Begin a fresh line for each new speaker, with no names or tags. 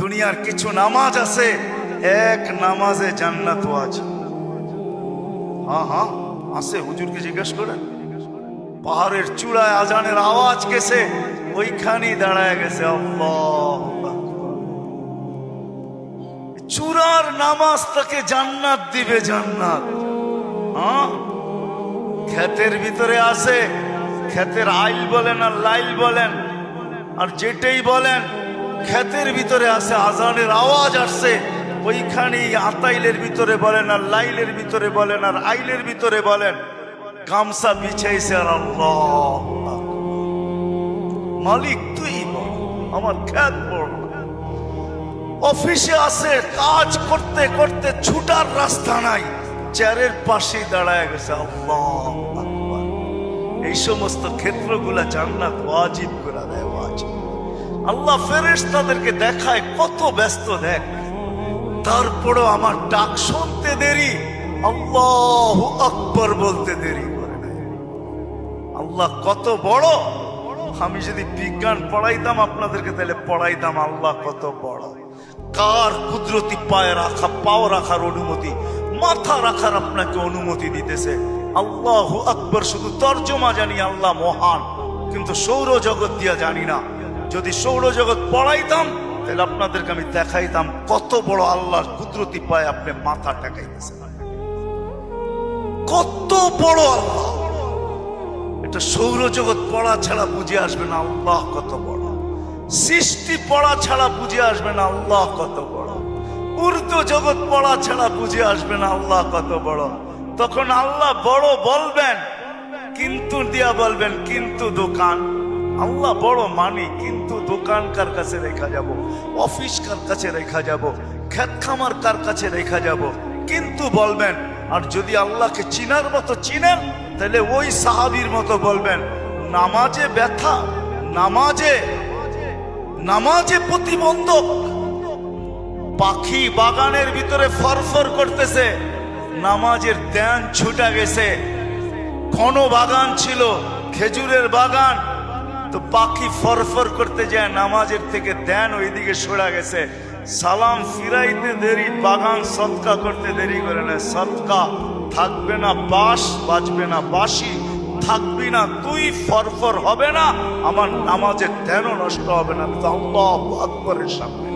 দুনিয়ার কিছু নামাজ আছে, এক নামাজে জান্নাত আছে। হ্যাঁ আছে, হুজুরকে জিজ্ঞেস করেন। পাহাড়ের চূড়ায় আজানের আওয়াজ গেছে, ওইখানেই দাঁড়ায় গেছে আল্লাহ। চূড়ার নামাজ তাকে জান্নাত দিবে, জান্নাত। হ্যাঁ, ক্ষেতের ভিতরে আছে, ক্ষেতের আইল বলেন আর লাইল বলেন আর যেটাই বলেন, ক্ষেতের ভিতরে আছে, আজানের আওয়াজ আসছে, ওইখানেই আতাইলের ভিতরে বলেন আর লাইলের ভিতরে বলেন আর আইলের ভিতরে বলেন, গামছা বিছাইছে আর আল্লাহ মালিক তুই বল, আমার ক্ষেত বড়। অফিসে আছে, কাজ করতে করতে ছুটার রাস্তা নাই, চেয়ারের পাশে দাঁড়ায় গেছে আল্লাহ আকবার। এই সমস্ত ক্ষেত্রগুলা জান্নাত ওয়াজিব করে দেয়, ওয়াজিব। আল্লাহ ফেরেশতাদেরকে দেখায় কত ব্যস্ত, দেখ, তারপরও আমার ডাক শুনতে দেরি, আল্লাহু আকবার বলতে দেরি করে না। আল্লাহ কত বড়। আমি যদি বিজ্ঞান পড়াইতাম আপনাদেরকে, তাহলে পড়াইতাম আল্লাহ কত বড়। কার কুদরতি পায়ে রাখা, পাও রাখার অনুমতি, মাথা রাখার আপনাকে অনুমতি দিতেছে। আল্লাহু আকবার শুধু তর্জমা জানি, আল্লাহ মহান, কিন্তু সৌরজগৎ দিয়া জানি না। যদি সৌরজগৎ পড়াইতাম, তাহলে আপনাদেরকে আমি দেখাইতাম কত বড় আল্লাহর কুদরতি পায়ে আপনি মাথা টেকাইতেছেন, কত বড় আল্লাহ। এটা সৌরজগৎ পড়া ছাড়া বুঝে আসবে না আল্লাহ কত বড়। সৃষ্টি পড়া ছাড়া বুঝে আসবে না আল্লাহ কত বড়। উর্দু জগৎ পড়া ছাড়া বুঝে আসবে না আল্লাহ কত বড়। তখন আল্লাহ বড় বলবেন, কিন্তু দিয়া বলবেন, কিন্তু দোকান। আল্লাহ বড় মানি, কিন্তু দোকান কার কাছে রেখা যাব, অফিস কার কাছে রেখা যাব, ক্ষেত খামার কার কাছে রেখা যাব, কিন্তু বলবেন। আর যদি আল্লাহকে চিনার মতো চিনেন, তাহলে ওই সাহাবীর মতো বলবেন, নামাজে ব্যথা, নামাজে প্রতিবন্ধক। পাখি বাগানের ভিতরে ফরফর করতেছে, নামাজের ধ্যান ছুটা গেছে। ঘন বাগান ছিল, খেজুরের বাগান, তো পাখি ফরফর করতে যায়, নামাজের থেকে ধ্যান ওইদিকে সরা গেছে। সালাম ফিরাইতে দেরি, বাগান সদকা করতে দেরি করে না। সদকা থাকবে না, বাঁশ বাজবে না, বাঁশি থাকবি না, তুই ফরফর হবে না, আমার নামাজের ধ্যানও নষ্ট হবে না। আমি তো আল্লাহু আকবারের সামনে